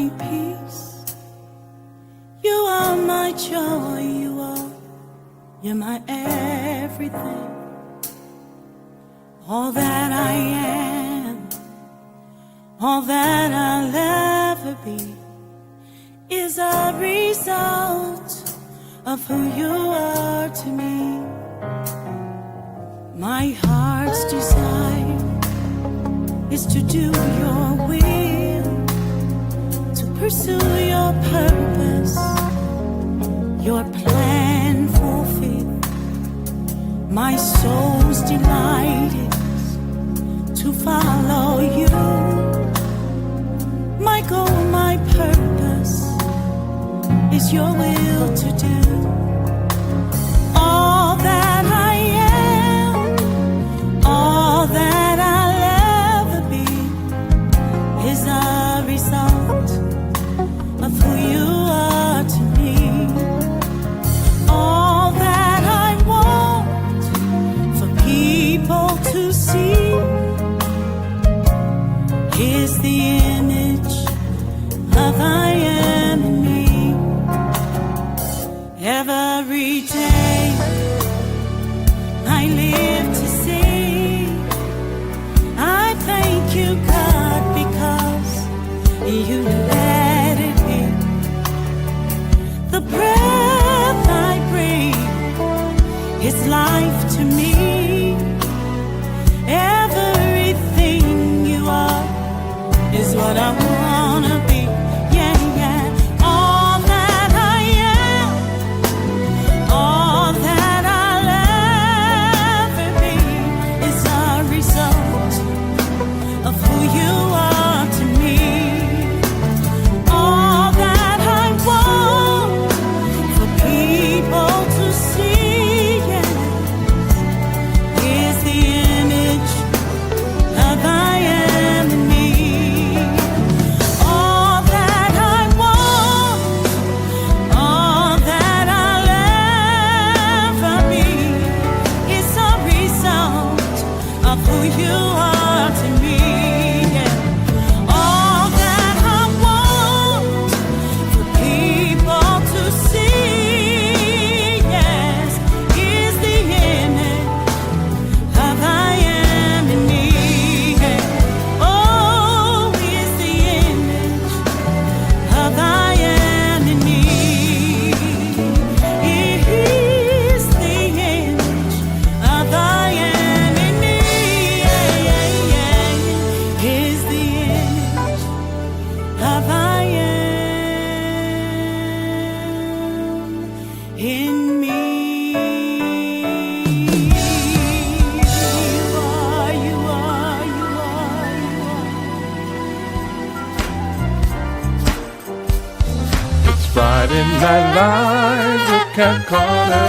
my peace. You are my joy. You're my everything. All that I am, all that I'll ever be is a result of who you are to me. My heart's desire is to do your will, to pursue your purpose, your plan fulfilled. My soul's delight is to follow you. My goal, my purpose is your will to do. All that I am, all that I'll ever be is a result of who you are to me. All that I want for people to see is the image of I am in me. Every day I live to see. I thank you, God, because you let it be. The breath I breathe is life to me. Everything you are is what I wanna be. Yeah, yeah. All that I am, all that I'll ever be is a result of who you are to me. All that I want for people to see, yeah, is the image of I am in me. All that I want, all that I'll ever be is a result of who you are to me. Yeah. All that I want for people to see, yes, is the image of I am in me. Yeah. Oh, is the image of I am in me. Is the image of I am in me. Yeah, yeah, yeah. Is the image of I am in me. You are, you are, you are, you are. It's Friday Night Live with Cat Carter.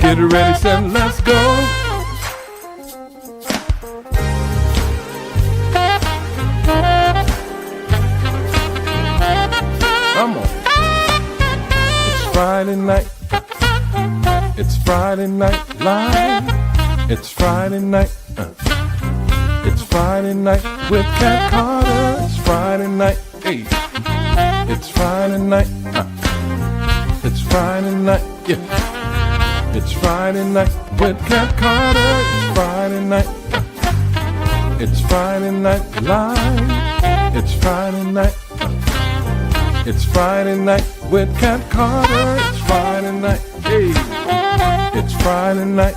Get ready, set, let's go. Come on. It's Friday night. It's Friday Night Live. It's Friday night. It's Friday night with Cat Carter. It's Friday night. Hey. It's Friday night. It's Friday night. Yeah. It's Friday night with Cat Carter. It's Friday night. It's Friday Night Live. It's Friday night. It's Friday night with Cat Carter. It's Friday night. Hey. It's Friday night.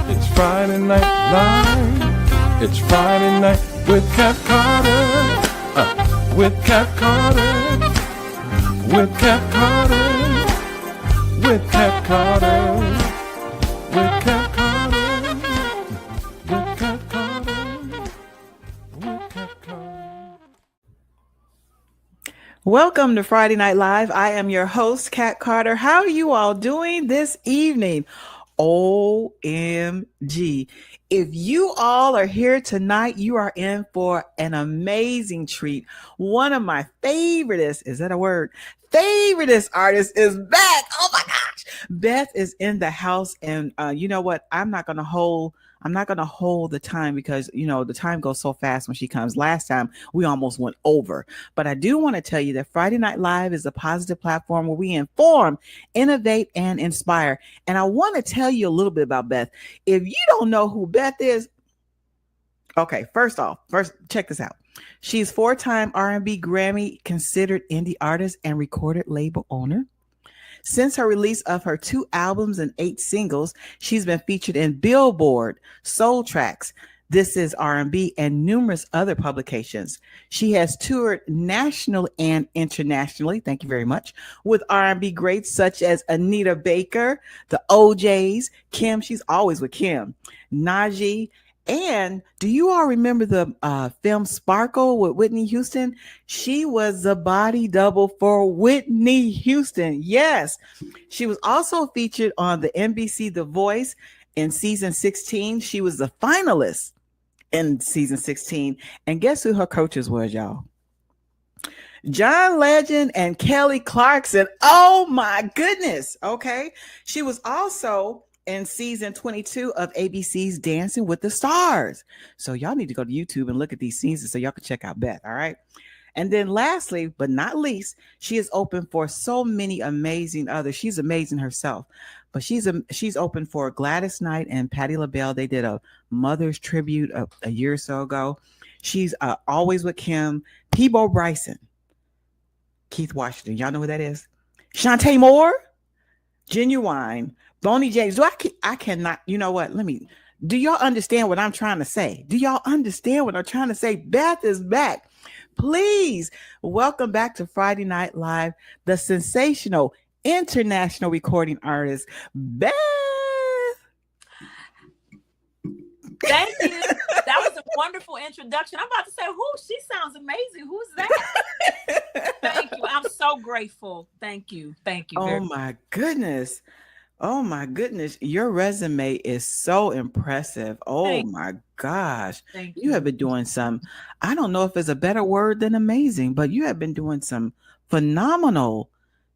It's Friday Night Live. It's Friday night with Cat Carter. With Cat Carter. With Cat Carter. With Cat Carter. With Cat Carter. With Cat Carter. With Cat Carter. Welcome to Friday Night Live. I am your host, Kat Carter. How are you all doing this evening? OMG. If you all are here tonight, you are in for an amazing treat. One of my favoriteest, is that a word? Favoriteest artist is back. Oh my gosh. Beth is in the house. And you know what? I'm not going to hold I'm not going to hold the time because, the time goes so fast when she comes. Last time we almost went over. But I do want to tell you that Friday Night Live is a positive platform where we inform, innovate, and inspire. And I want to tell you a little bit about Beth. If you don't know who Beth is, okay, first check this out. She's 4-time R&B Grammy considered indie artist and recorded label owner. Since her release of her 2 albums and 8 singles, she's been featured in Billboard, Soul Tracks, This Is R&B, and numerous other publications. She has toured nationally and internationally, thank you very much, with R&B greats such as Anita Baker, the OJs, Kim, she's always with Kim, Najee, and do you all remember the film Sparkle with Whitney Houston? She was the body double for Whitney Houston. Yes. She was also featured on the NBC The Voice in season 16. She was the finalist in season 16. And guess who her coaches was, y'all? John Legend and Kelly Clarkson. Oh my goodness. Okay. She was also in season 22 of ABC's Dancing with the Stars. So y'all need to go to YouTube and look at these seasons so y'all can check out Beth. All right. And then lastly, but not least, she is open for so many amazing others. She's amazing herself, but she's open for Gladys Knight and Patti LaBelle. They did a mother's tribute a year or so ago. She's always with Kim, Peabo Bryson, Keith Washington. Y'all know who that is? Shantae Moore, Genuine, Bonnie James. I cannot, you know what? Do y'all understand what I'm trying to say? Do y'all understand what I'm trying to say? Beth is back. Please welcome back to Friday Night Live, the sensational international recording artist, Beth. Thank you. That was a wonderful introduction. I'm about to say, she sounds amazing. Who's that? Thank you. I'm so grateful. Thank you. Thank you. Oh my goodness. Oh my goodness. Your resume is so impressive. Oh my gosh. Thank you. You have been doing some, I don't know if it's a better word than amazing, but you have been doing some phenomenal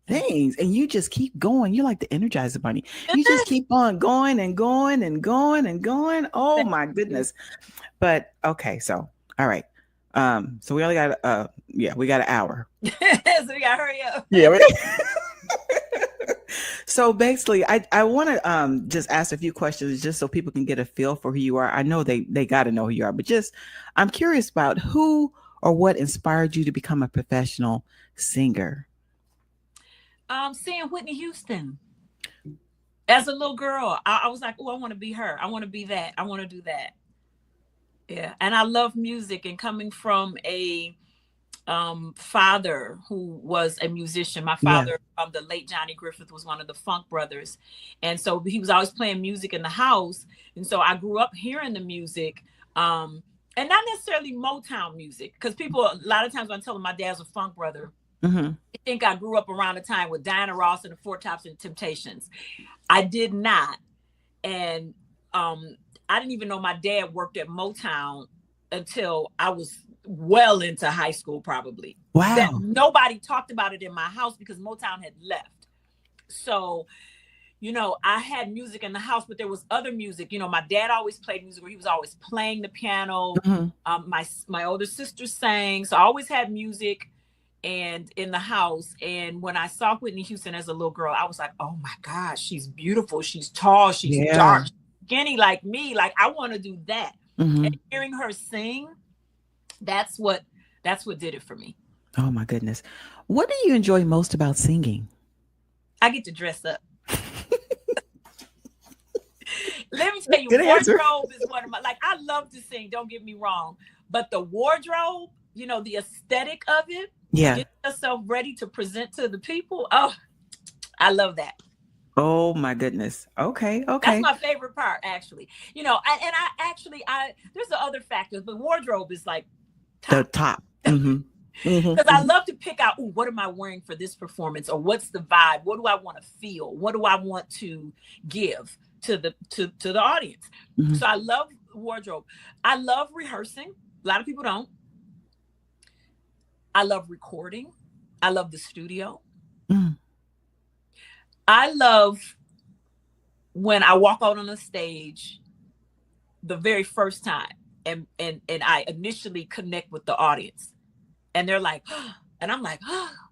things and you just keep going. You're like the Energizer Bunny. You just keep on going and going and going and going. Oh my goodness. But okay, so all right. So we only got we got an hour. So we gotta hurry up. Yeah. So basically, I want to just ask a few questions just so people can get a feel for who you are. I know they got to know who you are, but I'm curious about who or what inspired you to become a professional singer. Seeing Whitney Houston as a little girl, I was like, oh, I want to be her. I want to be that. I want to do that. Yeah, and I love music, and coming from a father who was a musician. My father, the late Johnny Griffith, was one of the Funk Brothers, and so he was always playing music in the house. And so I grew up hearing the music, and not necessarily Motown music, because people a lot of times when I tell them my dad's a Funk brother, they think I grew up around the time with Diana Ross and the Four Tops and Temptations. I did not, and I didn't even know my dad worked at Motown until I was well into high school, probably. Wow. That nobody talked about it in my house because Motown had left. So, I had music in the house, but there was other music. My dad always played music where he was always playing the piano. My older sister sang. So I always had music and in the house. And when I saw Whitney Houston as a little girl, I was like, oh my gosh, she's beautiful. She's tall. She's dark, skinny like me. Like, I want to do that. And hearing her sing, that's what did it for me. Oh my goodness. What do you enjoy most about singing? I get to dress up. Let me tell you, Good answer. wardrobe is one of my, I love to sing, don't get me wrong, but the wardrobe, the aesthetic of it, get yourself ready to present to the people. Oh, I love that. Oh my goodness. Okay. That's my favorite part, actually. There's the other factors, but wardrobe is like the top. Because I love to pick out, what am I wearing for this performance, or what's the vibe? What do I want to feel? What do I want to give to the audience? So I love wardrobe. I love rehearsing. A lot of people don't. I love recording. I love the studio. I love when I walk out on the stage, the very first time, and I initially connect with the audience, and they're like, and I'm like,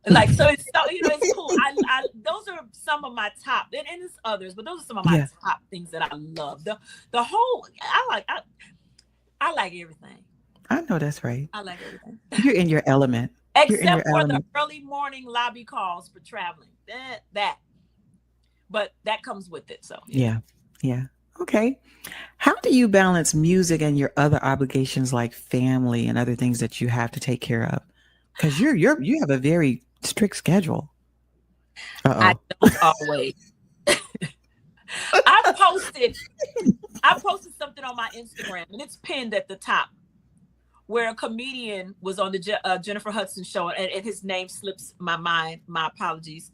like, so it's so, it's cool. I those are some of my top, and it's others, but those are some of my top things that I love. The whole, I like everything. I know that's right. I like everything. You're in your element. Except for the early morning lobby calls for traveling. That. But that comes with it. So yeah. Okay. How do you balance music and your other obligations like family and other things that you have to take care of? Because you have a very strict schedule. I don't always. I posted something on my Instagram, and it's pinned at the top, where a comedian was on the Jennifer Hudson show, and his name slips my mind. My apologies.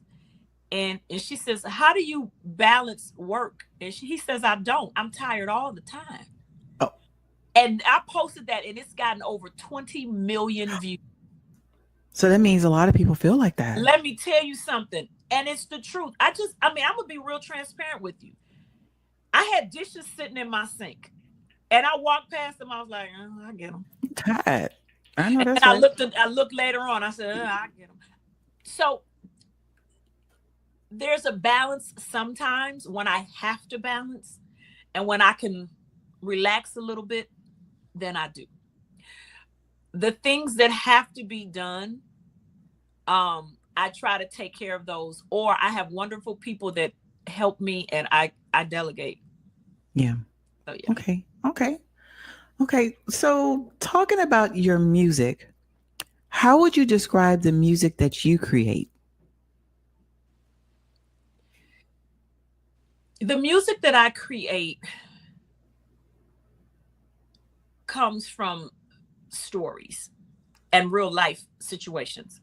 And she says, how do you balance work? And he says, I don't. I'm tired all the time. Oh. And I posted that, and it's gotten over 20 million views. So that means a lot of people feel like that. Let me tell you something. And it's the truth. I'm going to be real transparent with you. I had dishes sitting in my sink, and I walked past them. I was like, I get them. I'm tired. I know that's and right. I looked later on. I said, I get them. So there's a balance sometimes when I have to balance, and when I can relax a little bit, then I do. The things that have to be done, I try to take care of those, or I have wonderful people that help me, and I delegate. Yeah. So, yeah. Okay. So talking about your music, how would you describe the music that you create? The music that I create comes from stories and real life situations.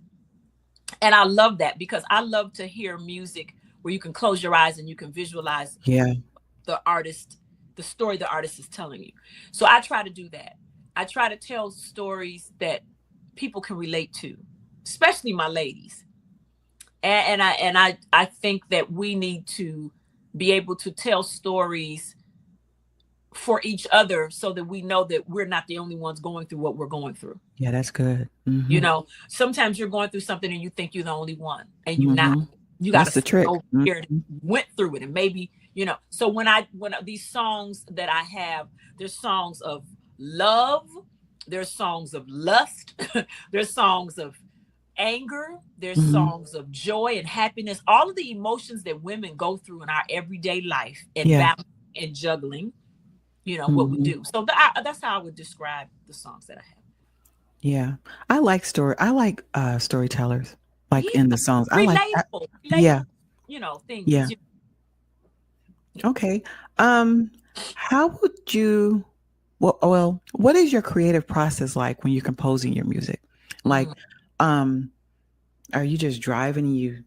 And I love that, because I love to hear music where you can close your eyes and you can visualize the artist, the story the artist is telling you. So I try to do that. I try to tell stories that people can relate to, especially my ladies. And I think that we need to be able to tell stories for each other, so that we know that we're not the only ones going through what we're going through. Yeah, that's good. Mm-hmm. You know, sometimes you're going through something and you think you're the only one, and you're not. You got to trick. Over here and went through it, and maybe, so when these songs that I have, there's songs of love, there's songs of lust, there's songs of anger, there's songs of joy and happiness, all of the emotions that women go through in our everyday life, and balancing and juggling, what we do. So that's how I would describe the songs that I have. Yeah. I like storytellers, like in the songs. Relatable, things. Yeah. Okay. How would you, what is your creative process like when you're composing your music? Like, are you just driving and you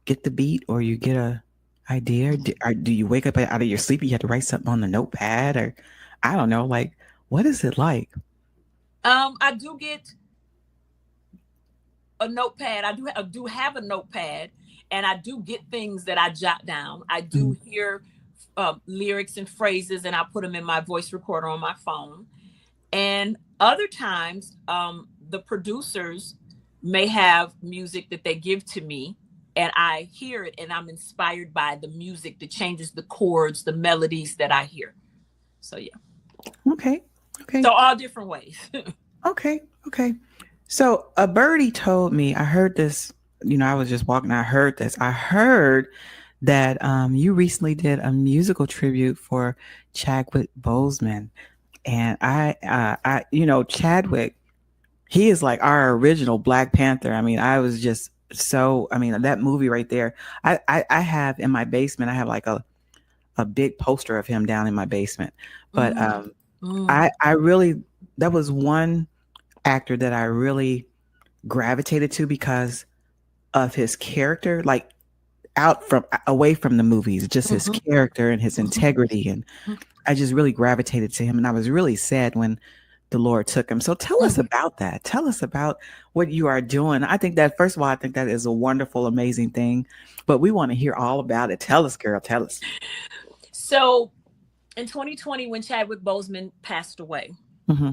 get the beat, or you get a idea? Do you wake up out of your sleep, you have to write something on the notepad, or I don't know, like, what is it like? I do get a notepad. I do have a notepad, and I do get things that I jot down. I do hear lyrics and phrases, and I put them in my voice recorder on my phone. And other times, the producers may have music that they give to me, and I hear it, and I'm inspired by the music that changes the chords, the melodies that I hear. So, yeah. Okay. So all different ways. Okay. So a birdie told me, I heard this, I was just walking, I heard this. I heard that you recently did a musical tribute for Chadwick Boseman. And I Chadwick, he is like our original Black Panther. I mean, I was just that movie right there. I have in my basement, I have like a big poster of him down in my basement. But I really, that was one actor that I really gravitated to because of his character, like away from the movies, just his character and his integrity. And I just really gravitated to him. And I was really sad when the Lord took him. So tell us about that. Tell us about what you are doing. I think that, first of all, I think that is a wonderful, amazing thing, but we want to hear all about it. Tell us, girl, tell us. So in 2020, when Chadwick Boseman passed away, Mm-hmm.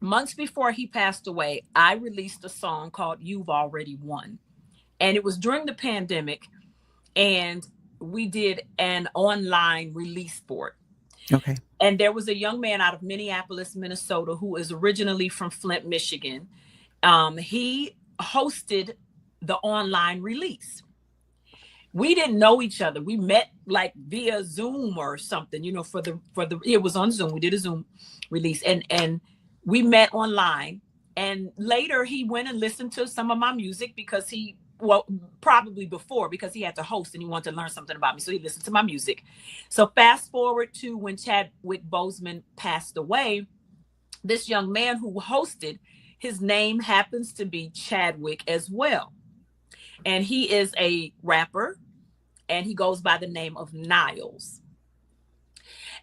months before he passed away, I released a song called You've Already Won. And it was during the pandemic, and we did an online release for it. Okay. And there was a young man out of Minneapolis, Minnesota, who is originally from Flint, Michigan. He hosted the online release. We didn't know each other. We met like via Zoom or something, you know, it was on Zoom. We did a Zoom release, and we met online. And later he went and listened to some of my music because probably before, because he had to host and he wanted to learn something about me. So he listened to my music. So fast forward to when Chadwick Boseman passed away, this young man who hosted, his name happens to be Chadwick as well. And he is a rapper, and he goes by the name of Niles.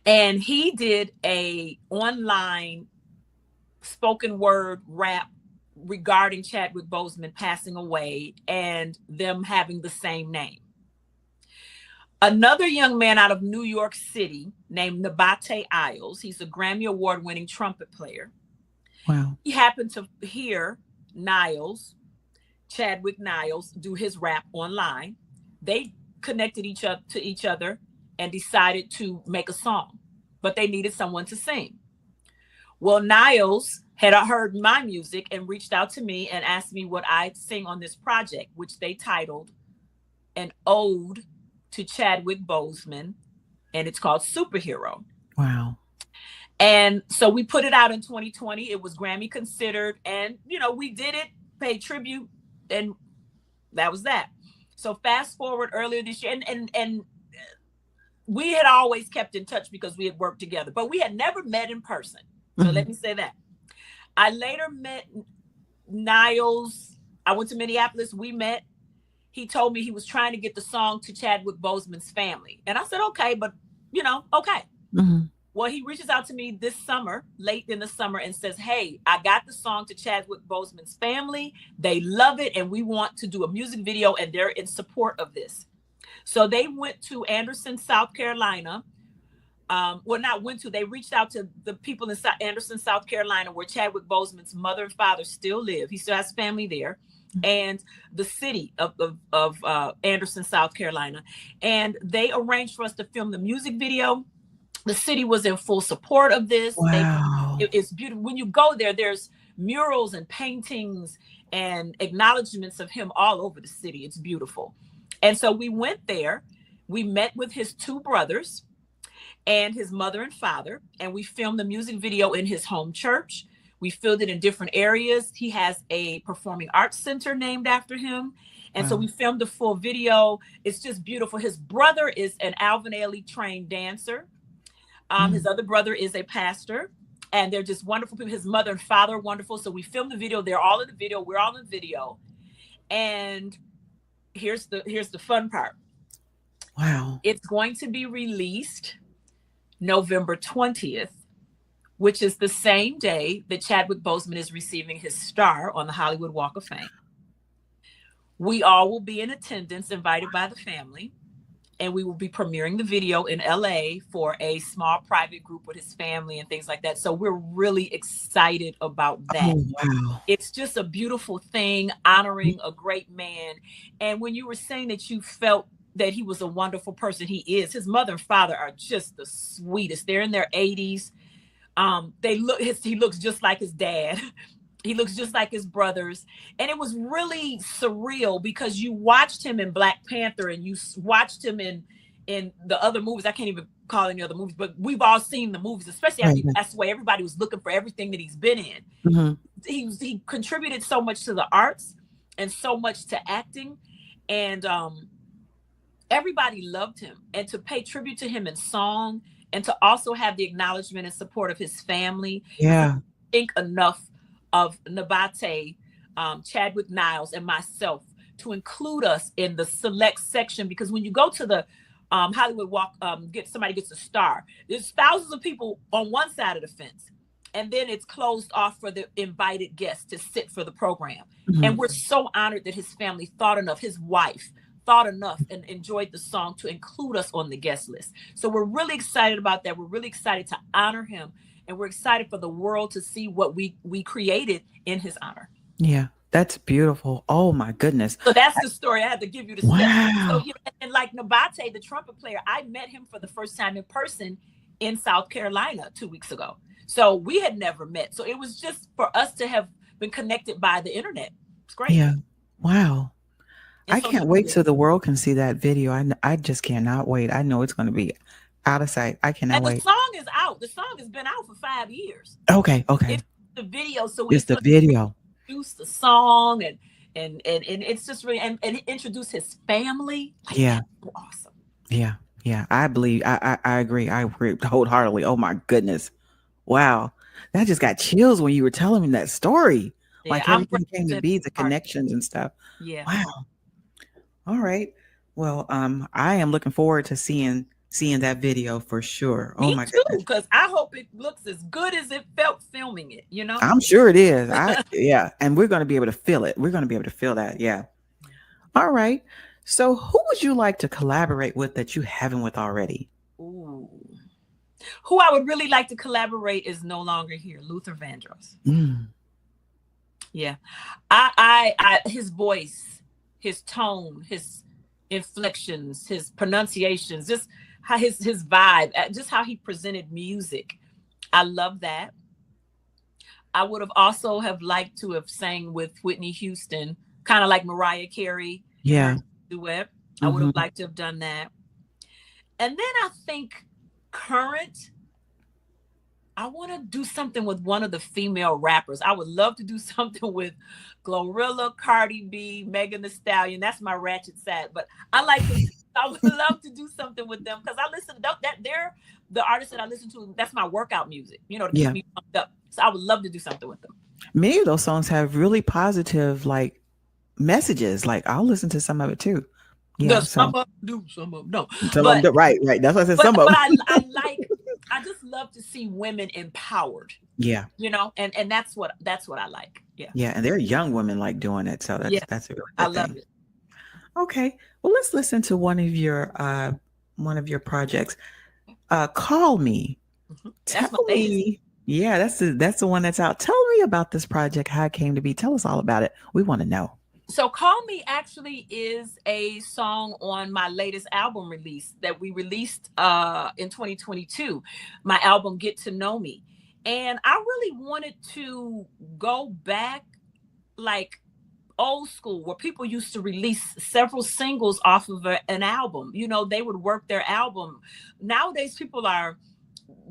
And he did a online spoken word rap regarding Chadwick Boseman passing away and them having the same name. Another young man out of New York City named Nabate Isles, he's a Grammy Award-winning trumpet player. Wow. He happened to hear Chadwick Niles, do his rap online. They connected to each other and decided to make a song, but they needed someone to sing. Well, Niles had heard my music and reached out to me and asked me would I sing on this project, which they titled An Ode to Chadwick Boseman, and it's called Superhero. Wow. And so we put it out in 2020. It was Grammy considered, and you know, we did it, paid tribute, and that was that. So fast forward earlier this year, and we had always kept in touch because we had worked together, but we had never met in person. So let me say that. I later met Niles. I went to Minneapolis. We met. He told me he was trying to get the song to Chadwick Boseman's family. And I said, okay, but you know, okay. Mm-hmm. Well, he reaches out to me this summer, late in the summer, and says, hey, I got the song to Chadwick Boseman's family. They love it. And we want to do a music video, and they're in support of this. So they went to Anderson, South Carolina. They reached out to the people in Anderson, South Carolina, where Chadwick Boseman's mother and father still live. He still has family there. And the city of Anderson, South Carolina. And they arranged for us to film the music video. The city was in full support of this. Wow. It's beautiful. When you go there, there's murals and paintings and acknowledgments of him all over the city. It's beautiful. And so we went there. We met with his two brothers and his mother and father, and we filmed the music video in his home church. We filmed it in different areas. He has a performing arts center named after him. And so we filmed the full video. It's just beautiful. His brother is an Alvin Ailey trained dancer. His other brother is a pastor, and they're just wonderful people. His mother and father are wonderful. So we filmed the video. They're all in the video. We're all in the video. And here's the fun part. Wow. It's going to be released November 20th, which is the same day that Chadwick Boseman is receiving his star on the Hollywood Walk of Fame. We all will be in attendance, invited by the family, and we will be premiering the video in LA for a small private group with his family and things like that. So we're really excited about that. Oh, wow. It's just a beautiful thing, honoring a great man. And when you were saying that you felt that he was a wonderful person, he is. His mother and father are just the sweetest. They're in their 80s. He looks just like his dad. He looks just like his brothers. And it was really surreal because you watched him in Black Panther and you watched him in the other movies. I can't even call any other movies, but we've all seen the movies, especially after he passed away. Everybody was looking for everything that he's been in. Mm-hmm. He contributed so much to the arts and so much to acting. And everybody loved him. And to pay tribute to him in song and to also have the acknowledgement and support of his family. Yeah. Think enough of Nabate, Chadwick Niles, and myself to include us in the select section, because when you go to the Hollywood Walk, somebody gets a star, there's thousands of people on one side of the fence, and then it's closed off for the invited guests to sit for the program. Mm-hmm. And we're so honored that his family thought enough, his wife thought enough and enjoyed the song to include us on the guest list. So we're really excited about that. We're really excited to honor him, and we're excited for the world to see what we created in his honor. Yeah, that's beautiful. Oh my goodness. So that's the story. I had to give you the steps. Wow. So, you know, and like Nabate, the trumpet player, I met him for the first time in person in South Carolina 2 weeks ago. So we had never met. So it was just for us to have been connected by the internet. It's great. Yeah. Wow. And I so can't wait till the world can see that video. I just cannot wait. I know it's going to be out of sight. I cannot and wait. the song is out. The song has been out for 5 years. Okay. Okay. It's the video. So It's the video. Introduce the song and it's just really and introduce his family. Like, Yeah. that's awesome. Yeah. Yeah. I believe. I agree. I agree wholeheartedly. Oh my goodness. Wow. That just got chills when you were telling me that story. Yeah, Like I'm everything came to be, the part. connections and stuff. Yeah. Wow. All right. Well, I am looking forward to seeing that video for sure. Oh Me my too, goodness. because I hope it looks as good as it felt filming it, you know? I'm sure it is. Yeah. And we're going to be able to feel it. We're going to be able to feel that. Yeah. All right. So who would you like to collaborate with that you haven't with already? Ooh. Who I would really like to collaborate is no longer here, Luther Vandross. Mm. Yeah. I his voice, his tone, his inflections, his pronunciations, just how his vibe, just how he presented music. I love that. I would have also have liked to have sang with Whitney Houston, kind of like Mariah Carey. Yeah. Duet. I would have liked to have done that. And then I think current, I want to do something with one of the female rappers. I would love to do something with Glorilla, Cardi B, Megan Thee Stallion. That's my ratchet side. But I would love to do something with them because I listen to that. They're the artists that I listen to. That's my workout music, you know, to keep me pumped up. So I would love to do something with them. Many of those songs have really positive like messages. Like I'll listen to some of it too. Yeah, some of them do, some of them don't. Some of them, right. That's why I said some of them. But I just love to see women empowered. Yeah. You know, and that's what I like. Yeah. Yeah, and they're young women like doing it. So that's a really good I love thing. it. Okay. Well, let's listen to one of your projects. Call Me. Mm-hmm. Tell me. Yeah, that's the one that's out. Tell me about this project, how it came to be. Tell us all about it. We want to know. So Call Me actually is a song on my latest album release that we released in 2022, my album Get to Know Me. And I really wanted to go back like old school where people used to release several singles off of an album. You know, they would work their album. Nowadays,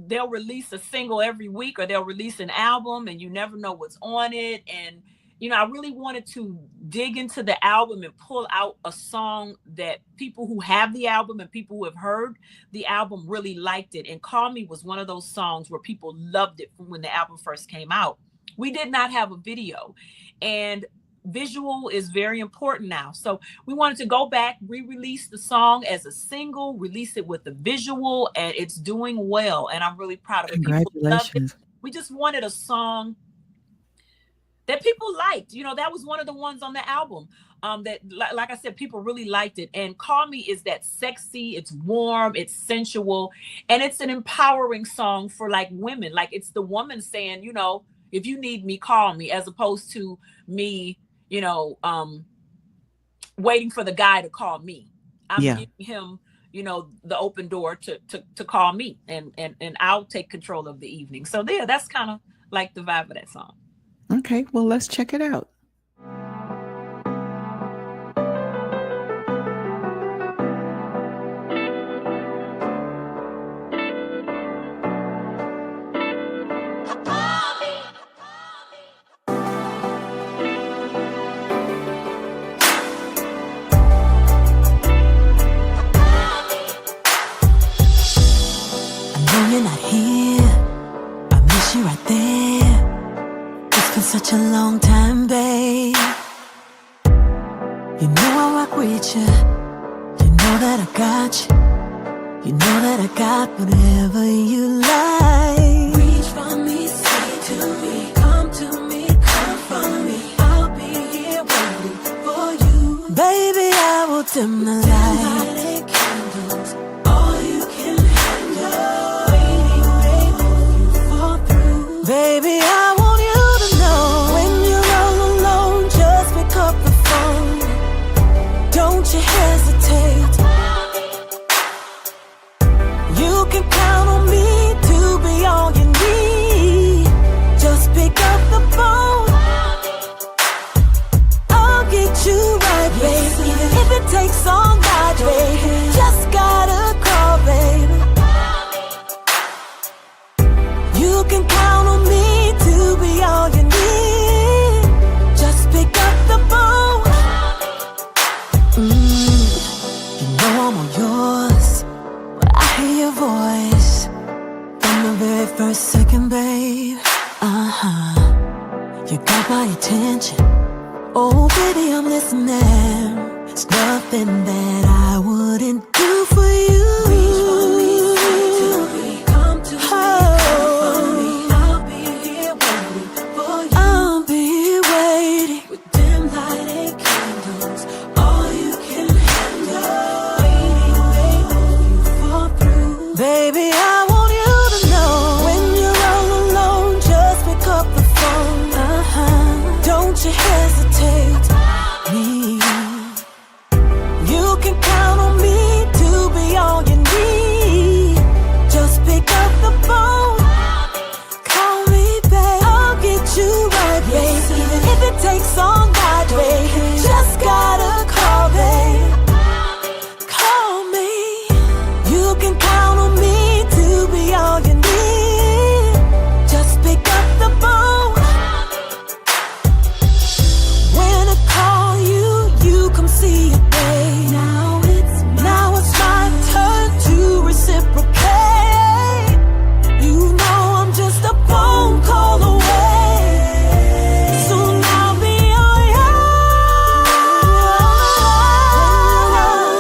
they'll release a single every week or they'll release an album and you never know what's on it. And you know, I really wanted to dig into the album and pull out a song that people who have the album and people who have heard the album really liked it. And Call Me was one of those songs where people loved it from when the album first came out. We did not have a video, and visual is very important now. So we wanted to go back, re-release the song as a single, release it with the visual, and it's doing well. And I'm really proud of it. Congratulations. We just wanted a song that people liked. You know, that was one of the ones on the album that, like I said, people really liked it. And Call Me is that sexy, it's warm, it's sensual, and it's an empowering song for like women. Like it's the woman saying, you know, if you need me, call me, as opposed to me, you know, waiting for the guy to call me. I'm giving him, you know, the open door to call me, and I'll take control of the evening. So there, that's kind of like the vibe of that song. Okay, well, let's check it out. You're not here, I miss you right there. It's been such a long time, babe. You know I rock with you. You know that I got you. You know that I got whatever you like. Reach for me, say to me, come for me. I'll be here waiting for you. Baby, I will dim the light. Candles, all you can handle. Waiting, waiting, you fall through. Baby, I want you to know when you're all alone, just pick up the phone. Don't you hesitate. You can count on me to be all you need. Just pick up the phone. I'll get you right, baby. Even if it takes all night, baby. Just gotta call, baby. You can count on me to be all you need. Just pick up the phone. You know I'm all yours. I hear your voice from the very first second, babe. You got my attention. Oh, baby, I'm listening. It's nothing that I wouldn't do for you. Reach for me, say to me, come to me, come for me. I'll be here waiting for you. I'll be here waiting with dim light and candles. All you can handle. Waiting, waiting, you fall through. Baby, I want you to know when you're all alone, just pick up the phone. Don't you hesitate. Me. You can count on me to be all you need. Just pick up the phone. Call me, babe. I'll get you right, babe. Even if it takes all night, babe. Just gotta call, babe. Call me. You can count on me to be all you need. Just pick up the phone. When I call you, you come see it, babe. Now it's my turn to reciprocate. You know I'm just a phone call away. Soon I'll be on your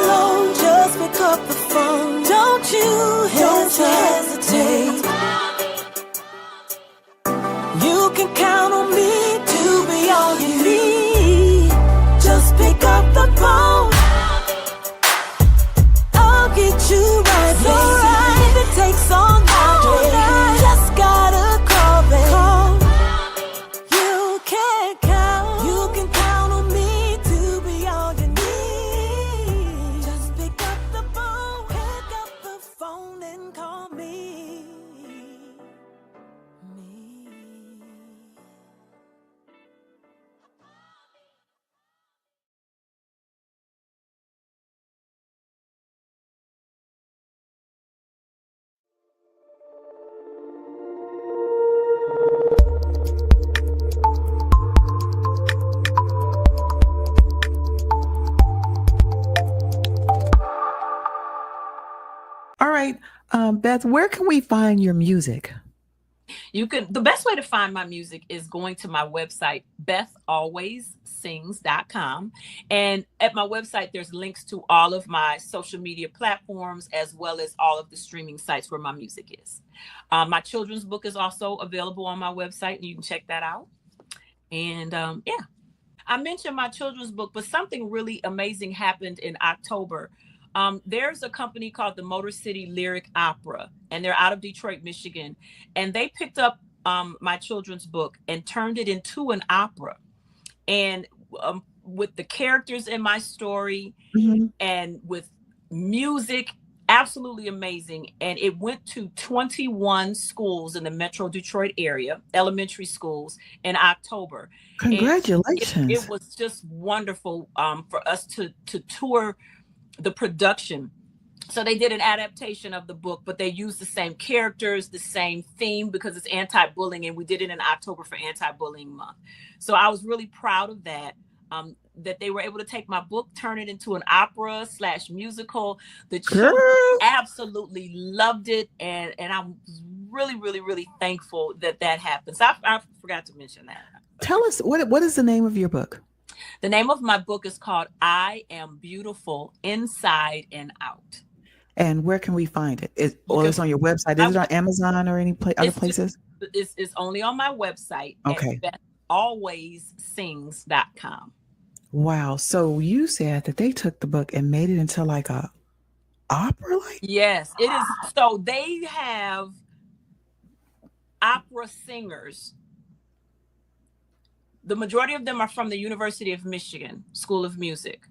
alone. Just pick up the phone. Don't you hesitate. You can count on me to be all you need. Just pick up the phone. I'll get you right, baby. If it takes all night, baby. Just gotta call, baby. You can count on me to be all you need. Just pick up the phone. Pick up the phone and call me. All right, Beth, where can we find your music? You can, the best way to find my music is going to my website, BethAlwaysSings.com. And at my website, there's links to all of my social media platforms, as well as all of the streaming sites where my music is. My children's book is also available on my website, and you can check that out. And yeah, I mentioned my children's book, but something really amazing happened in October. There's a company called the Motor City Lyric Opera, and they're out of Detroit, Michigan. And they picked up my children's book and turned it into an opera. And with the characters in my story and with music, absolutely amazing. And it went to 21 schools in the Metro Detroit area, elementary schools, in October. Congratulations. It was just wonderful for us to tour the production. So they did an adaptation of the book, but they used the same characters, the same theme, because it's anti-bullying, and we did it in October for Anti-Bullying Month. So I was really proud of that, that they were able to take my book, turn it into an opera / musical. The children absolutely loved it, and I'm really, really, really thankful that happened. So I forgot to mention that. Tell us, what is the name of your book? The name of my book is called I Am Beautiful Inside and Out. And where can we find it? It's on your website. Is it on Amazon or any other places? It's only on my website. Okay. At BethAlwaysSings.com. Wow. So you said that they took the book and made it into like a opera, like Yes, it is. So they have opera singers. The majority of them are from the University of Michigan School of Music.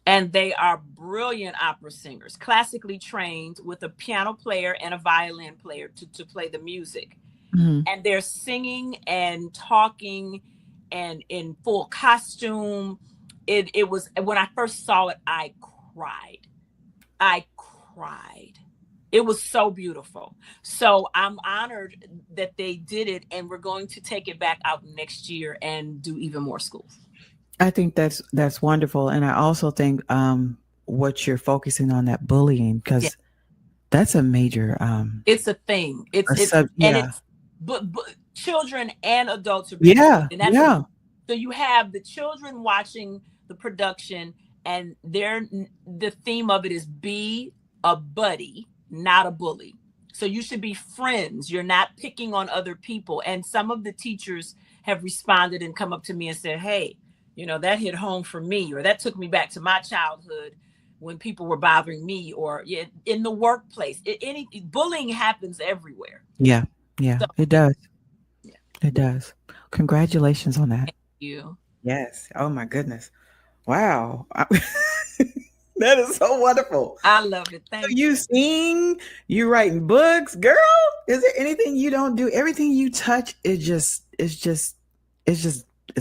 And they are brilliant opera singers, classically trained with a piano player and a violin player to play the music. Mhm. And they're singing and talking and in full costume. It was, when I first saw it, I cried. I cried. It was so beautiful. So I'm honored that they did it, and we're going to take it back out next year and do even more schools. I think that's wonderful, and I also think what you're focusing on, that bullying, Yeah, because that's a major it's a thing. a It's sub. and Yeah, it's but children and adults are being bullied, yeah, and that's a, yeah, so you have the children watching the production, and the theme of it is be a buddy, not a bully. So you should be friends. You're not picking on other people. And some of the teachers have responded and come up to me and said, "Hey, that hit home for me, or that took me back to my childhood when people were bothering me, or yeah, in the workplace. Any bullying happens everywhere." yeah, yeah. So It does. yeah, It does. Congratulations on that. you. Yes. Oh my goodness. Wow. That is so wonderful. I love it. So Thank you you. sing, you writing books, girl. Is there anything you don't do? Everything you touch, it's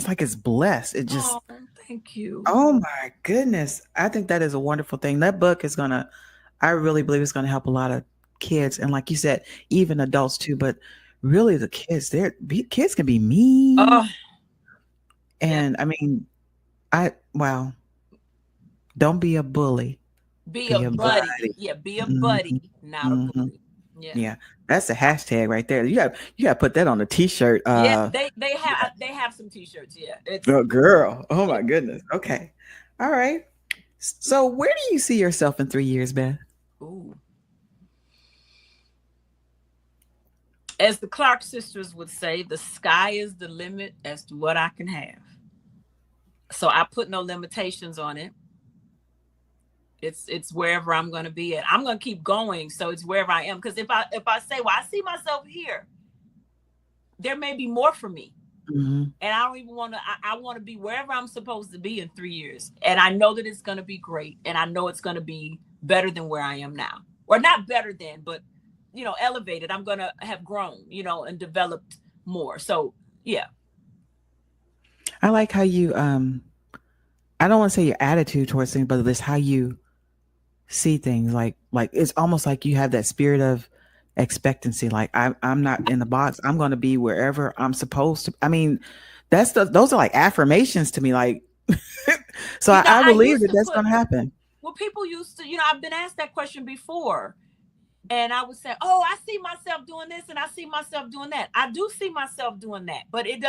like it's blessed. It just, Oh, thank you. oh my goodness. I think that is a wonderful thing. That book is gonna, I really believe it's gonna help a lot of kids. And like you said, even adults too, but really the kids, kids can be mean. Oh, yeah. And I mean, wow, don't be a bully. Be a Be a buddy. buddy. Yeah, be a Mhm, buddy, not a mhm. bully. Yeah. Yeah, that's a hashtag right there. You got to put that on a t-shirt. Yeah, they have some t-shirts. Yeah. It's Oh, girl. Oh yeah. my goodness. Okay. All right. So where do you see yourself in 3 years, Beth? Ooh. As the Clark sisters would say, the sky is the limit as to what I can have. So I put no limitations on it. It's wherever I'm going to be at. I'm going to keep going. So it's wherever I am. Because if I say, well, I see myself here, there may be more for me. Mm-hmm. And I don't even want to, I want to be wherever I'm supposed to be in 3 years. And I know that it's going to be great. And I know it's going to be better than where I am now. Or not better than, but, elevated. I'm going to have grown, and developed more. So, yeah. I like how you I don't want to say your attitude towards things, but it's how you see things. Like it's almost like you have that spirit of expectancy. Like I'm not in the box. I'm going to be wherever I'm supposed to. I mean, those are like affirmations to me. Like, so I I believe used that to that's put, going to happen. well, people used to, I've been asked that question before. And I would say, oh, I see myself doing this and I see myself doing that. I do see myself doing that, but it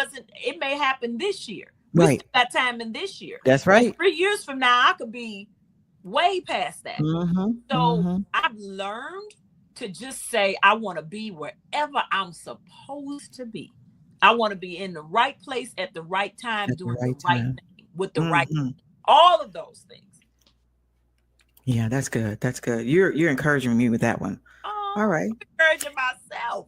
may happen this year. We Right. still got time in this year. That's right. 3 years from now, I could be way past that. Mm-hmm, So mm-hmm. I've learned to just say, I want to be wherever I'm supposed to be. I want to be in the right place at the right time, At the doing the right right time. thing with the right, Mm-hmm. all of those things. Yeah, that's good. That's good. You're encouraging me with that one. Oh, All right. I'm encouraging myself.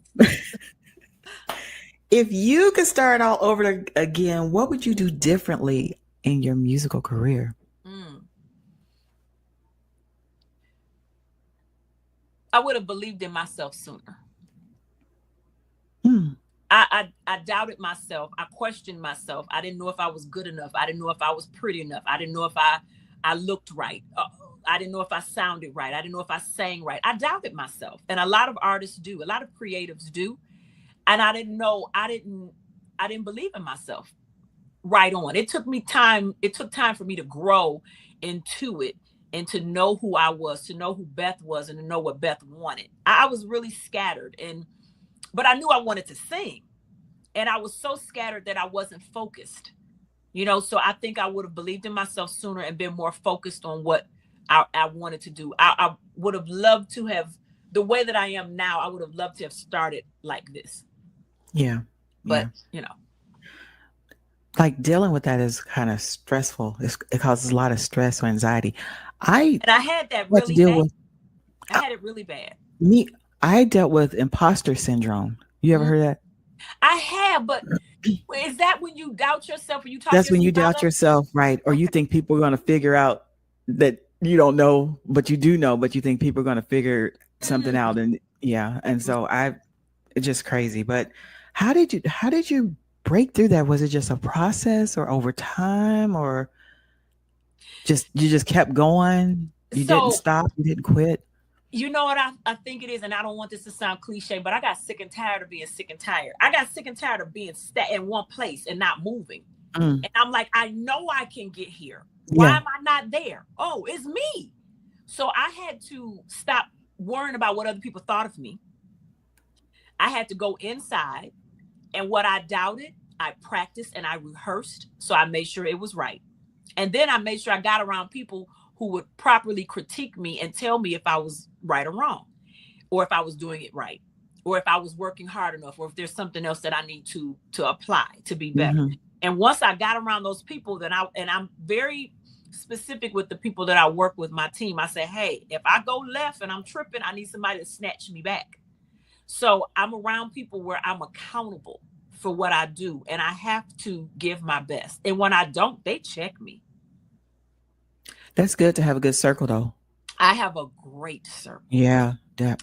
If you could start all over again, what would you do differently in your musical career? I would have believed in myself sooner. Hmm. I doubted myself. I questioned myself. I didn't know if I was good enough. I didn't know if I was pretty enough. I didn't know if I looked right. I didn't know if I sounded right. I didn't know if I sang right. I doubted myself. And a lot of artists do. A lot of creatives do. And I didn't know. I didn't believe in myself right on. It took me time. It took time for me to grow into it and to know who I was, to know who Beth was, and to know what Beth wanted. I was really scattered, but I knew I wanted to sing. And I was so scattered that I wasn't focused, so I think I would have believed in myself sooner and been more focused on what I wanted to do. I would have loved to have, the way that I am now, I would have loved to have started like this. Yeah. But, like dealing with that is kind of stressful. It causes a lot of stress or anxiety. And I had that had to really deal bad. with I had it really bad. me. I dealt with imposter syndrome. You ever heard that? I have, but is that when you doubt yourself or you talk That's when you yourself out doubt of it? yourself, right? Or you think people are going to figure out that you don't know, but you do know, but you think people are going to figure something out. And yeah. And so it's just crazy. But how did you break through that? Was it just a process or over time, or you just kept going? You didn't So, stop, you didn't quit? you know what I think it is, and I don't want this to sound cliche, but I got sick and tired of being sick and tired. I got sick and tired of being stuck in one place and not moving. And I'm like, I know I can get here. Why am I not there? Oh, it's me. So I had to stop worrying about what other people thought of me. I had to go inside, and what I doubted, I practiced and I rehearsed. So I made sure it was right. And then I made sure I got around people who would properly critique me and tell me if I was right or wrong, or if I was doing it right, or if I was working hard enough, or if there's something else that I need to apply to be better. And once I got around those people, then I'm very specific with the people that I work with, my team. I say, hey, if I go left and I'm tripping, I need somebody to snatch me back. So I'm around people where I'm accountable for what I do, and I have to give my best. And when I don't, they check me. That's good to have a good circle, though. I have a great circle. Yeah. I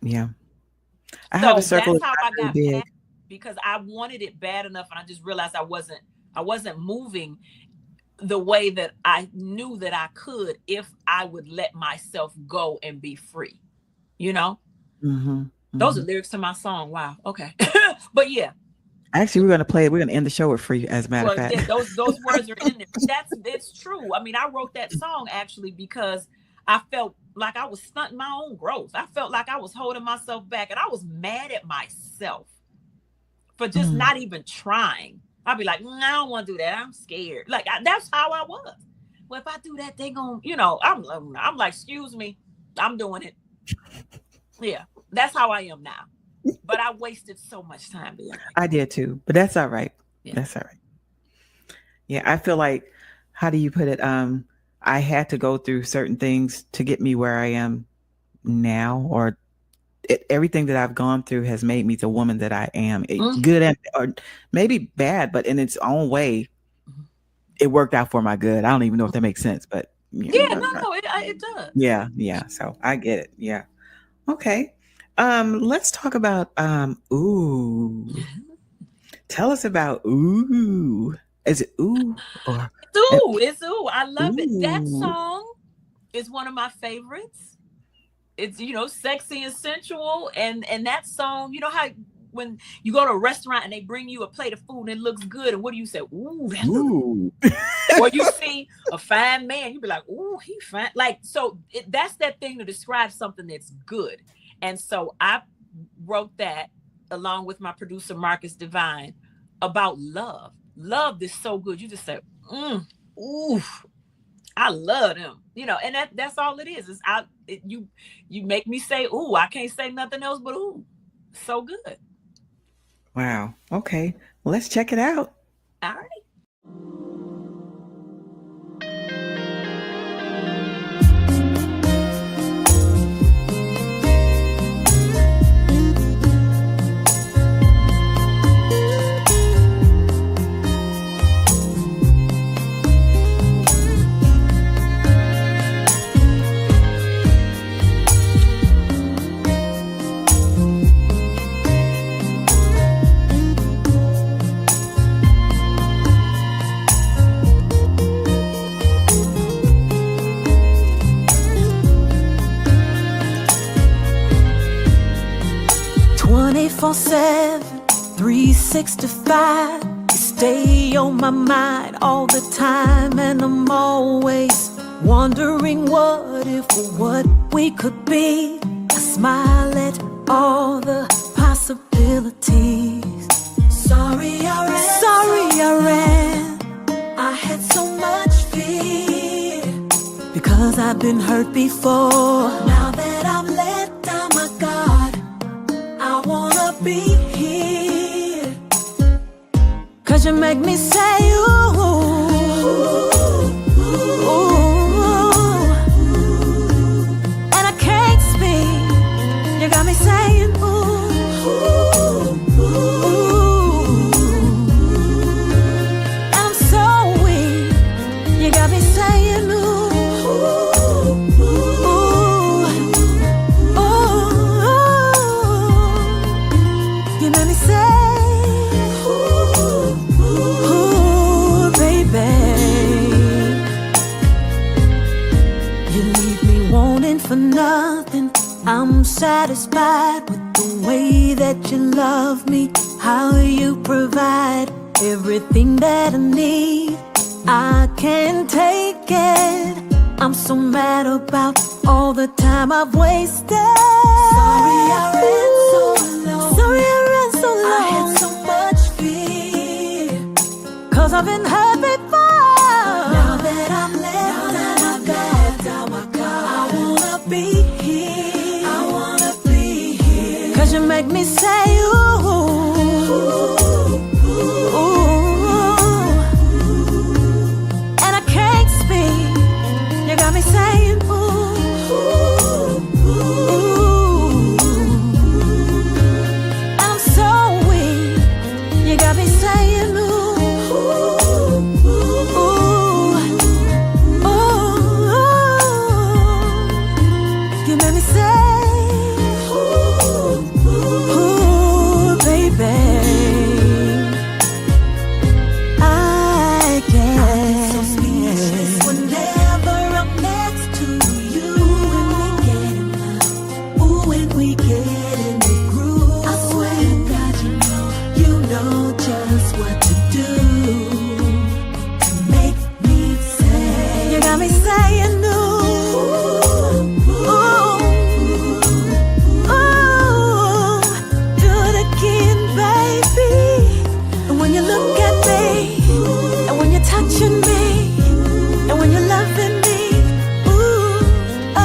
have a circle. That's how I got past, because I wanted it bad enough, and I just realized I wasn't moving the way that I knew that I could if I would let myself go and be free. You know? Those are lyrics to my song. Wow. Okay. But yeah. Actually, we're gonna end the show with free, as a matter of fact. Yeah, those words are in there. It's true. I mean, I wrote that song actually because I felt like I was stunting my own growth. I felt like I was holding myself back, and I was mad at myself for just not even trying. I'd be like, I don't want to do that. I'm scared. Like that's how I was. Well, if I do that, they gonna, I'm like, excuse me, I'm doing it. Yeah, that's how I am now. But I wasted so much time. I did too, but that's all right. Yeah. That's all right. Yeah, I feel like, how do you put it? I had to go through certain things to get me where I am now, or everything that I've gone through has made me the woman that I am. Good or maybe bad, but in its own way, it worked out for my good. I don't even know if that makes sense, but it does. Yeah. So I get it. Yeah. Okay. Let's talk about ooh. Tell us about ooh. Is it ooh or it's ooh? I love it. That song is one of my favorites. It's sexy and sensual, and that song, how when you go to a restaurant and they bring you a plate of food and it looks good, and what do you say? Ooh, that looks or you see a fine man, you be like, ooh, he fine. Like, so that's that thing to describe something that's good. And so I wrote that along with my producer, Marcus Divine, about love. Love is so good. You just say, ooh, I love them. And that's all it is. You make me say, ooh, I can't say nothing else but ooh. So good. Wow. Okay. Well, let's check it out. All right. For 365, you stay on my mind all the time, and I'm always wondering what if or what we could be. I smile at all the possibilities. Sorry I ran. I had so much fear because I've been hurt before. Now that I've let down my guard, I wanna be here, 'cause you make me say, ooh. for nothing. I'm satisfied with the way that you love me, how you provide everything that I need. I can't take it. I'm so mad about all the time I've wasted. Sorry I ran so long. Sorry I ran so long. I had so much fear, 'cause I've been hurt before. Now that I'm left out my God, I wanna be here. I wanna be here. 'Cause you make me say ooh, ooh, ooh. And I can't speak. You got me saying ooh, ooh, ooh. I'm so weak. You got me saying ooh, ooh, ooh. You made me say ooh, baby. I get so speechless whenever I'm next to you. When we get in love, ooh, when we get in the groove, I swear to God, you know just what to do to make me say. You got me saying ooh, ooh, ooh. Do it again, baby. And when you look at me, and when you're touching me, and when you're loving me, ooh, oh,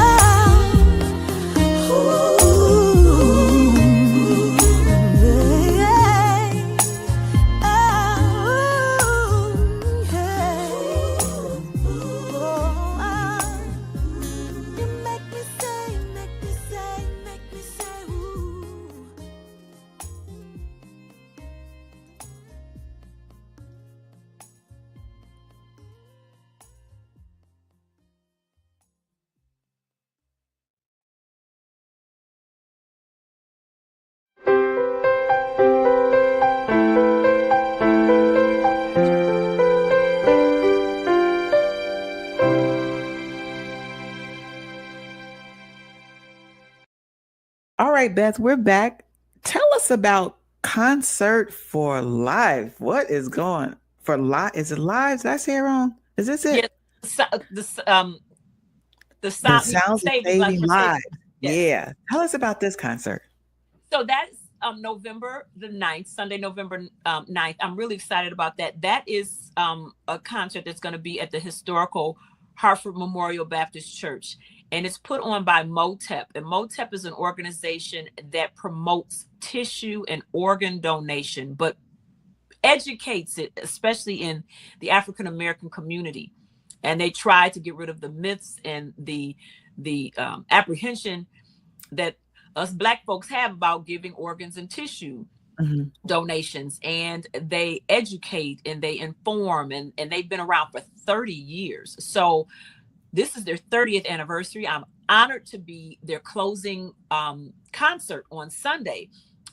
ooh, yeah, oh, yeah, oh, you make me say, ooh. All right, Beth, we're back. Tell us about Concert for Life. What is going for live? Is it live? Did I say it wrong? Is this it? Yes. So, the The sound Sounds of saving Saving Lives. Yes. Yeah. Tell us about this concert. So that's November the 9th, Sunday, November 9th. I'm really excited about that. That is a concert that's going to be at the historical Hartford Memorial Baptist Church. And it's put on by MOTEP. And MOTEP is an organization that promotes tissue and organ donation, but educates it, especially in the African American community. And they try to get rid of the myths and the apprehension that us Black folks have about giving organs and tissue donations. And they educate and they inform, and they've been around for 30 years. So this is their 30th anniversary. I'm honored to be their closing concert on Sunday,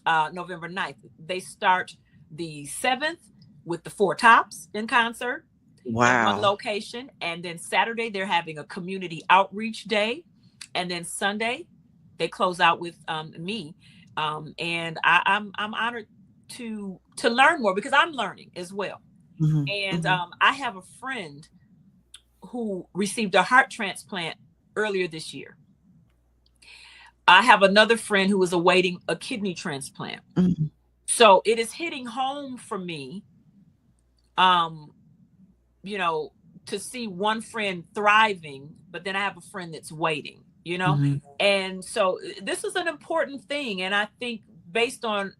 November 9th. They start the 7th with the Four Tops in concert in one location. And then Saturday, they're having a community outreach day. And then Sunday, they close out with me. And I'm honored to learn more, because I'm learning as well. And I have a friend who received a heart transplant earlier this year. I have another friend who is awaiting a kidney transplant. So it is hitting home for me, you know, to see one friend thriving, but then I have a friend that's waiting, you know? And so this is an important thing. And I think based on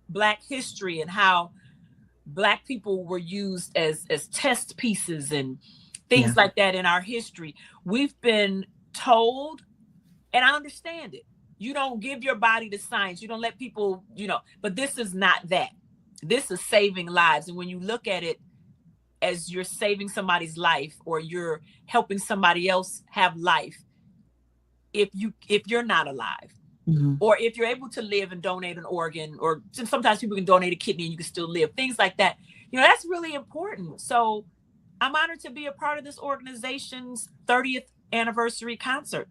Black history and how Black people were used as test pieces and things like that in our history, we've been told, and I understand it, you don't give your body to science, you don't let people, you know, but this is not that. This is saving lives. And when you look at it as you're saving somebody's life, or you're helping somebody else have life, if you're not alive, or if you're able to live and donate an organ, or sometimes people can donate a kidney and you can still live, things like that, you know, that's really important. So I'm honored to be a part of this organization's 30th anniversary concert.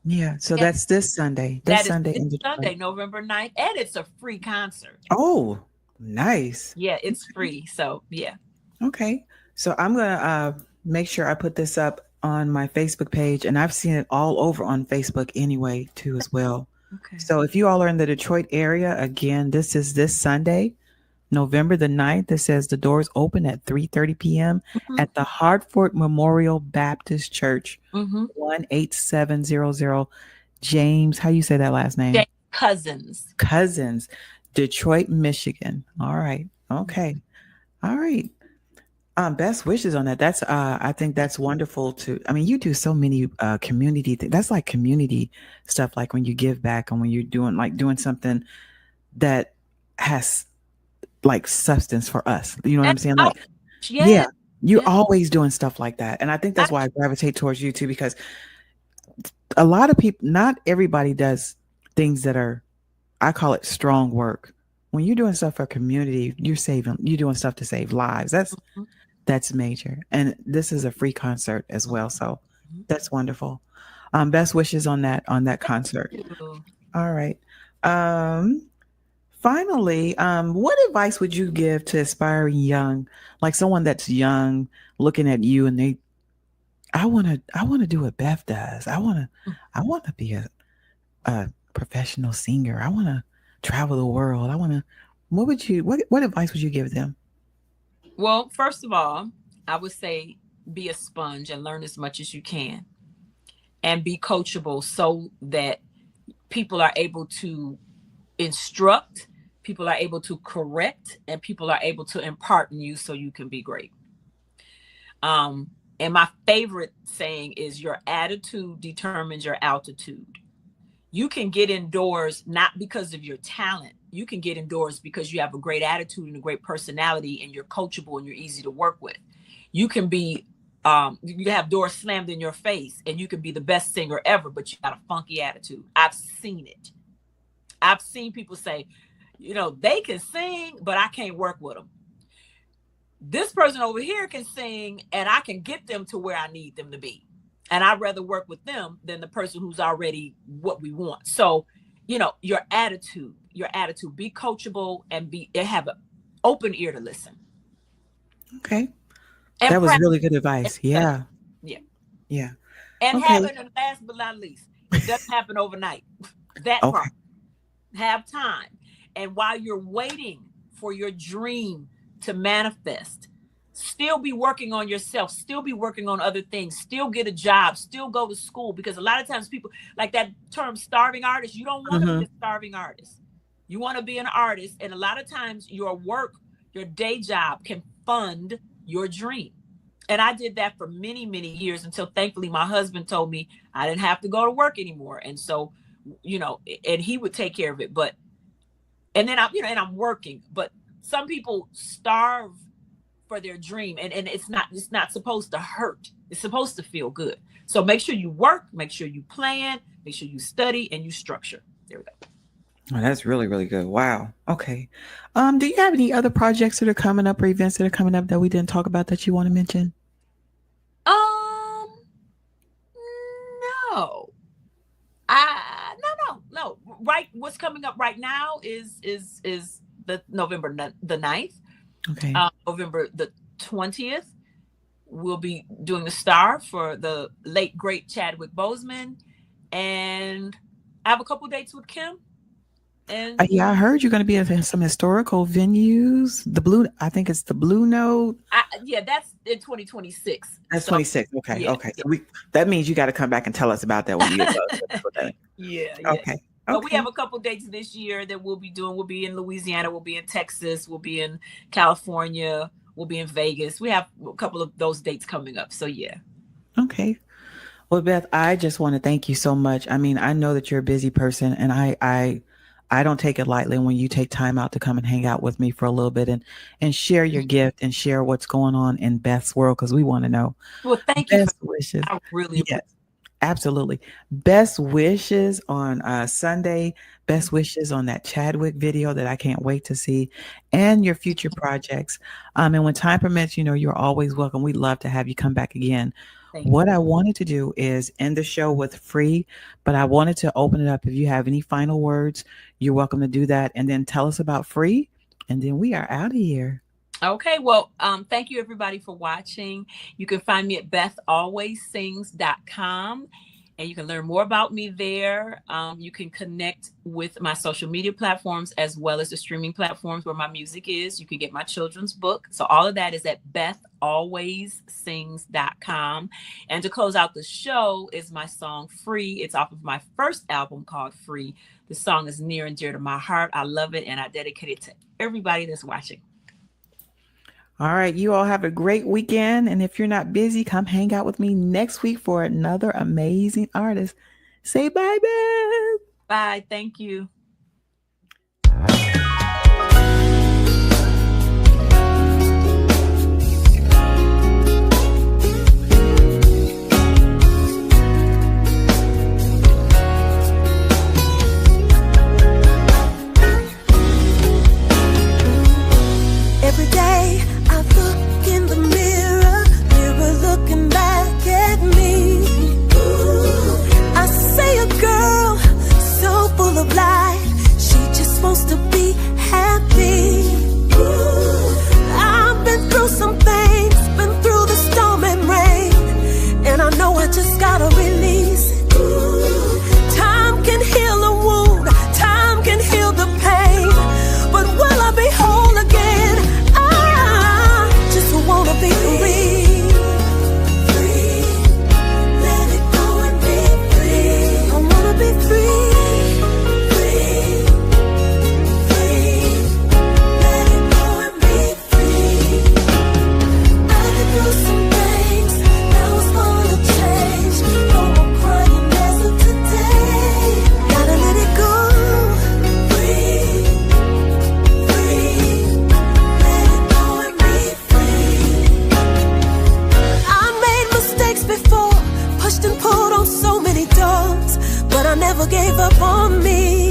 Yeah. So And that's this Sunday. This that is Sunday this in Detroit. Sunday, November 9th, and it's a free concert. Oh, nice. Yeah, it's free. So yeah. Okay. So I'm gonna make sure I put this up on my Facebook page, and I've seen it all over on Facebook anyway too as well. Okay. So if you all are in the Detroit area, again, this is this Sunday, November the 9th. It says the doors open at 3:30 p.m. Mm-hmm. at the Hartford Memorial Baptist Church, Mm-hmm. 18700 James. How you say that last name? Jay Cousins. Cousins, Detroit, Michigan. All right. Okay. All right. Best wishes on that. That's I think that's wonderful to I mean, you do so many community things. That's like community stuff, like when you give back and when you're doing something that has like substance for us. You know what I'm saying? Like, Yeah. yeah, you're Yeah. always doing stuff like that. And I think that's I- why I gravitate towards you too, because a lot of people, not everybody does things that are, I call it strong work. When you're doing stuff for community, you're doing stuff to save lives. That's major. And this is a free concert as well. So that's wonderful. Best wishes on that concert. Ew. All right. Um, Finally, what advice would you give to aspiring young, like someone that's young, looking at you and I want to do what Beth does. I want to be a professional singer. I want to travel the world. What advice would you give them? Well, first of all, I would say be a sponge and learn as much as you can and be coachable so that people are able to instruct, people are able to correct, and people are able to impart in you so you can be great. And my favorite saying is your attitude determines your altitude. You can get indoors not because of your talent. You can get indoors because you have a great attitude and a great personality and you're coachable and you're easy to work with. You can be you have doors slammed in your face and you can be the best singer ever, but you got a funky attitude. I've seen it. I've seen people say, they can sing, but I can't work with them. This person over here can sing and I can get them to where I need them to be. And I'd rather work with them than the person who's already what we want. So, your attitude, be coachable and have an open ear to listen. Okay. And That was practice. really good advice. Yeah. Yeah. Yeah. And Okay. and last but not least, it doesn't happen overnight. That Okay. part. Have time. And while you're waiting for your dream to manifest, still be working on yourself, still be working on other things, still get a job, still go to school. Because a lot of times people like that term starving artist, you don't want to be a starving artist. You want to be an artist. And a lot of times your work, your day job can fund your dream. And I did that for many, many years until thankfully my husband told me I didn't have to go to work anymore. And so, and he would take care of it. And then I'm working, but some people starve for their dream and it's not supposed to hurt. It's supposed to feel good. So make sure you work, make sure you plan, make sure you study and you structure. There we go. Oh, that's really, really good. Wow. Okay. Do you have any other projects that are coming up or events that are coming up that we didn't talk about that you want to mention? No. No. Right. What's coming up right now is the November the 9th. Okay. November the 20th, we'll be doing the star for the late great Chadwick Boseman, and I have a couple dates with Kim. And Yeah, I heard you're going to be at some historical venues. I think it's the Blue Note. That's in 2026. That's 26. Okay. Yeah, Okay. So that means you got to come back and tell us about that when you get close. Yeah. Okay. But we have a couple dates this year that we'll be doing. We'll be in Louisiana. We'll be in Texas. We'll be in California. We'll be in Vegas. We have a couple of those dates coming up. So, yeah. Okay. Well, Beth, I just want to thank you so much. I mean, I know that you're a busy person, and I don't take it lightly when you take time out to come and hang out with me for a little bit and share your gift and share what's going on in Beth's world, because we want to know. Well, thank you. Best wishes. I really appreciate it. Absolutely. Best wishes on Sunday. Best wishes on that Chadwick video that I can't wait to see, and your future projects. And when time permits, you're always welcome. We'd love to have you come back again What I wanted to do is end the show with free, but I wanted to open it up. If you have any final words, you're welcome to do that. And then tell us about free. And then we are out of here. Okay, well, thank you everybody for watching. You can find me at BethAlwaysSings.com, and you can learn more about me there. You can connect with my social media platforms as well as the streaming platforms where my music is. You can get my children's book. So all of that is at BethAlwaysSings.com. And to close out the show is my song Free. It's off of my first album called Free. The song is near and dear to my heart. I love it, and I dedicate it to everybody that's watching. All right. You all have a great weekend. And if you're not busy, come hang out with me next week for another amazing artist. Say bye, Beth. Bye. Thank you. Every day I look in the mirror, mirror looking back at me. I say a girl so full of life, she just wants to be happy. I've been through some things, been through the storm and rain, and I know I just gotta release it. Time can heal a wound, time can heal the pain, but will I be whole again? Wanna be free, free, let it go and be free. I wanna be free, free, free, let it go and be free. I've been through some things, now it's gonna change. No more crying as of today. Gotta let it go, free, free, let it go and be free. Before, pushed and pulled on so many doors, but I never gave up on me.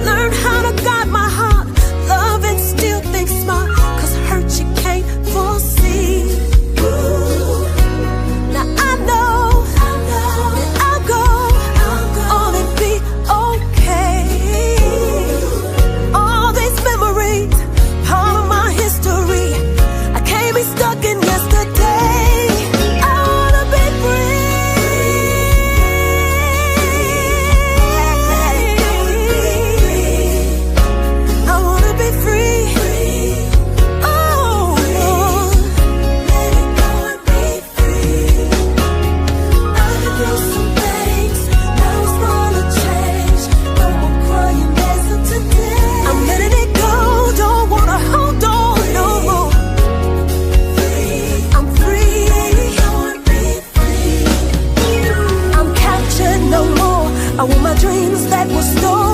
Learned how to guide my heart, love and still think smart, cause hurt you can't foresee. Now I know that I'll go on and be okay. All these memories, part of my history, I can't be stuck in yesterday. I want my dreams that were stolen.